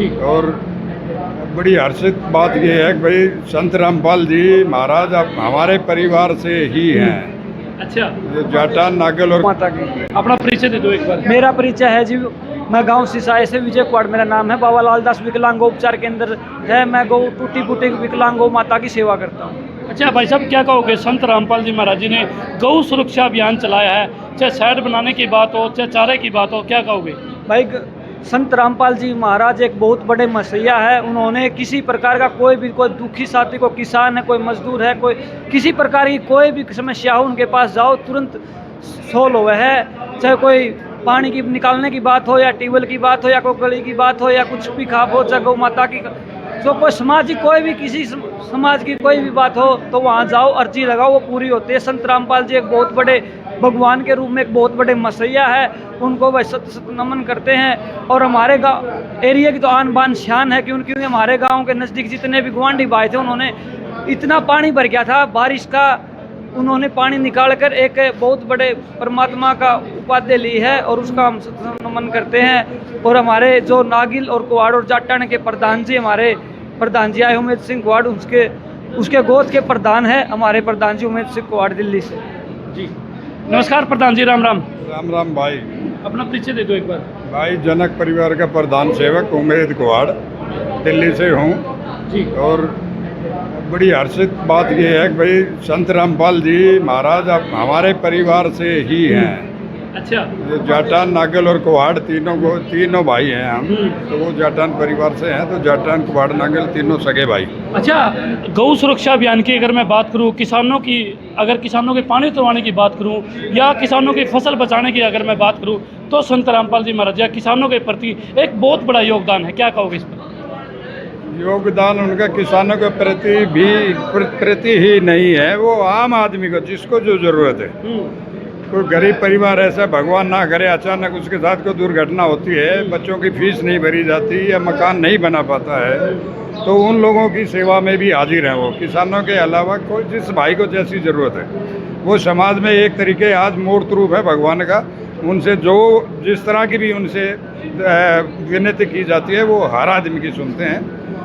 जी। और बड़ी हर्षित बात ये है कि भाई संत रामपाल जी महाराज अब हमारे परिवार से ही हैं। अच्छा, जो जाटान नागल और माता की अपना परिचय दे दो एक बार। मेरा परिचय है जी, मैं गांव सिसाई से विजय कुमार मेरा नाम है। बाबा लाल दास विकलांगो उपचार केंद्र है। मैं गौ टूटी फूटी विकलांगो माता की सेवा करता हूँ। अच्छा भाई साहब, क्या कहोगे? संत रामपाल जी महाराज जी ने गौ सुरक्षा अभियान चलाया है, चाहे शहर बनाने की बात हो, चाहे चारे की बात हो, क्या कहोगे? भाई संत रामपाल जी महाराज एक बहुत बड़े मसीहा है। उन्होंने किसी प्रकार का कोई दुखी साथी को, किसान है, कोई मजदूर है, कोई किसी प्रकार की कोई भी समस्या हो उनके पास जाओ तुरंत सोल्व हुआ है। चाहे कोई पानी की निकालने की बात हो, या ट्यूबवेल की बात हो, या कोई गली की बात हो, या कुछ भी खाप हो, चाहे गौ माता की, तो कोई समाज की कोई भी किसी समाज की कोई भी बात हो तो वहाँ जाओ, अर्जी लगाओ, वो पूरी होती है। संत रामपाल जी एक बहुत बड़े भगवान के रूप में एक बहुत बड़े मसीहा है। उनको वह सत सत नमन करते हैं। और हमारे गाँव एरिया की तो आन बान शान है क्योंकि हमारे गाँव के नज़दीक जितने भी गुआंढी भाई थे उन्होंने इतना पानी भर गया था बारिश का, उन्होंने पानी निकाल कर एक बहुत बड़े परमात्मा का उपाधि ली है और उसका हम नमन करते हैं। और हमारे जो नागिल और कुवाड़ और जाटन के प्रधान जी, हमारे प्रधान जी आए उमेद सिंह कुवाड़, उसके गोद के प्रधान है हमारे प्रधान जी उमेद सिंह कुवाड़ दिल्ली से। जी नमस्कार प्रधान जी, राम राम। राम राम भाई। अपना परिचय दे दो एक बार। भाई जनक परिवार का प्रधान सेवक उमेद कुवाड़ दिल्ली से हूँ। जी। और बड़ी हर्षित बात ये है कि भाई संत रामपाल जी महाराज अब हमारे परिवार से ही हैं। अच्छा। जो जाटान नागल और कुवाड़ तीनों भाई हैं हम, तो वो जाटान परिवार से हैं, तो जाटान कुवाड़ नागल तीनों सगे भाई। अच्छा, गौ सुरक्षा अभियान की अगर मैं बात करूं, किसानों की, अगर किसानों के पानी उतरवाने की बात करूं, या किसानों की फसल बचाने की अगर मैं बात करूं, तो संत रामपाल जी महाराज या किसानों के प्रति एक बहुत बड़ा योगदान है। क्या कहोगे इस पर? योगदान उनका किसानों के प्रति ही नहीं है, वो आम आदमी को जिसको जो जरूरत है। कोई गरीब परिवार ऐसा भगवान ना करे अचानक उसके साथ कोई दुर्घटना होती है, बच्चों की फीस नहीं भरी जाती या मकान नहीं बना पाता है, तो उन लोगों की सेवा में भी हाजिर हैं वो। किसानों के अलावा कोई जिस भाई को जैसी ज़रूरत है वो समाज में एक तरीके आज मूर्त रूप है भगवान का। उनसे जो जिस तरह की भी उनसे विनती की जाती है वो हर आदमी की सुनते हैं।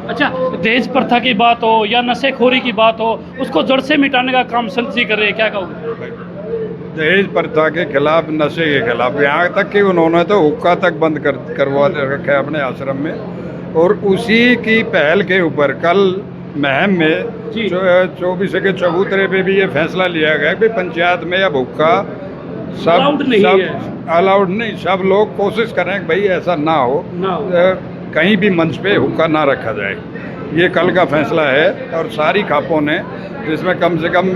अच्छा, दहेज प्रथा की बात हो या नशेखोरी की बात हो, उसको जड़ से मिटाने का काम संत जी कर रहे हैं, क्या कहोगे? दहेज प्रथा के खिलाफ, नशे के खिलाफ, यहाँ तक कि उन्होंने तो हुक्का तक बंद करवा रखा है अपने आश्रम में। और उसी की पहल के ऊपर कल महम में 24 के चबूतरे पे भी ये फैसला लिया गया कि पंचायत में अब हुक्का सब अलाउड नहीं, सब लोग कोशिश करें कि भाई ऐसा ना हो, कहीं भी मंच पे हुक्का ना रखा जाए। ये कल का फैसला है। और सारी खापों ने, जिसमें कम से कम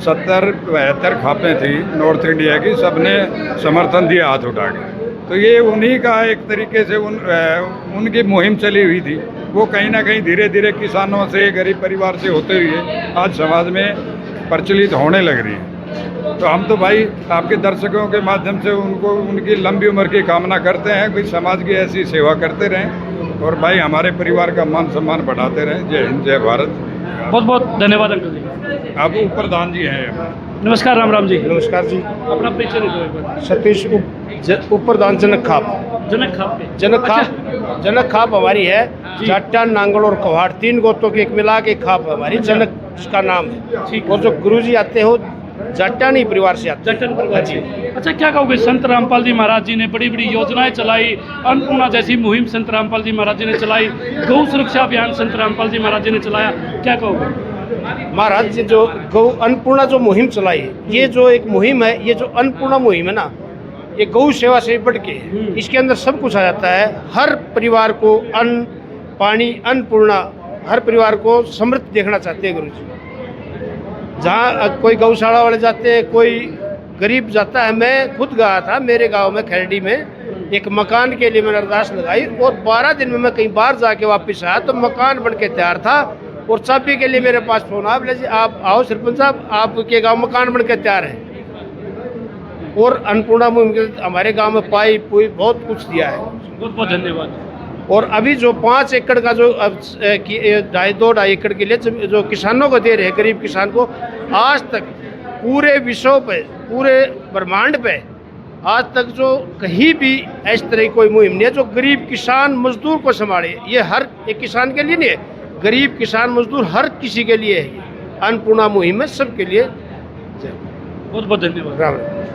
70-72 खापें थी नॉर्थ इंडिया की, सबने समर्थन दिया हाथ उठा के। तो ये उन्हीं का एक तरीके से उनकी मुहिम चली हुई थी। वो कहीं ना कहीं धीरे धीरे किसानों से, गरीब परिवार से होते हुए आज समाज में प्रचलित होने लग रही है। तो हम तो भाई आपके दर्शकों के माध्यम से उनको उनकी लंबी उम्र की कामना करते हैं कि समाज की ऐसी सेवा करते रहें और भाई हमारे परिवार का मान सम्मान बढ़ाते रहें। जय हिंद, जय भारत। बहुत बहुत धन्यवाद अंकल जी। आप प्रधान जी हैं। नमस्कार, राम राम जी। नमस्कार जी। अपना परिचय दे दो एक बार। सतीश उप प्रधान जनक खाप। जनक खाप हमारी है। जाटान नांगल और कुवाड़ 3 गोत्रों की एक मिला के खाप हमारी जनक का नाम है। और जो गुरुजी आते हो जाटानी परिवार से आते हैं। जाटान परिवार जी। अच्छा, क्या कहोगे? संत रामपाल जी महाराज जी ने बड़ी बड़ी योजनाएं चलाई, अन्नपूर्णा जैसी मुहिम संत रामपाल जी महाराज जी ने चलाई, गौ सुरक्षा अभियान संत रामपाल जी महाराज जी ने चलाया, क्या कहोगे? महाराज जी जो गौ अन्नपूर्णा जो मुहिम चलाई है, ये जो एक मुहिम है, ये जो अन्नपूर्णा मुहिम है ना, ये गौ सेवा से बढ़ के इसके अंदर सब कुछ आ जाता है। हर परिवार को अन्न, पानी, अन्नपूर्णा, हर परिवार को समृद्ध देखना चाहते हैं गुरु जी। जहाँ कोई गौशाला वाले जाते हैं, कोई गरीब जाता है। मैं खुद गया था मेरे गांव में खैरडी में, एक मकान के लिए मैंने अरदास लगाई और 12 दिन में मैं कहीं बाहर जाके वापस आया तो मकान बन के तैयार था। और चाबी के लिए मेरे पास फोन आया, बोले जी आप आओ सरपंच साहब, आपके गांव मकान बन के तैयार है। और अन्नपूर्णा हमारे गांव में पाइप पुइप बहुत कुछ दिया है। बहुत बहुत धन्यवाद। और अभी जो 5 एकड़ का जो 2.5 एकड़ के लिए जो किसानों को दे रहे हैं, गरीब किसान को, आज तक पूरे विश्व पे, पूरे ब्रह्मांड पे आज तक जो कहीं भी इस तरह की कोई मुहिम नहीं है जो गरीब किसान मजदूर को संभाले। ये हर एक किसान के लिए नहीं है, गरीब किसान मजदूर हर किसी के लिए है। ये अन्नपूर्णा मुहिम है, सबके लिए। बहुत बहुत धन्यवाद। राम राम।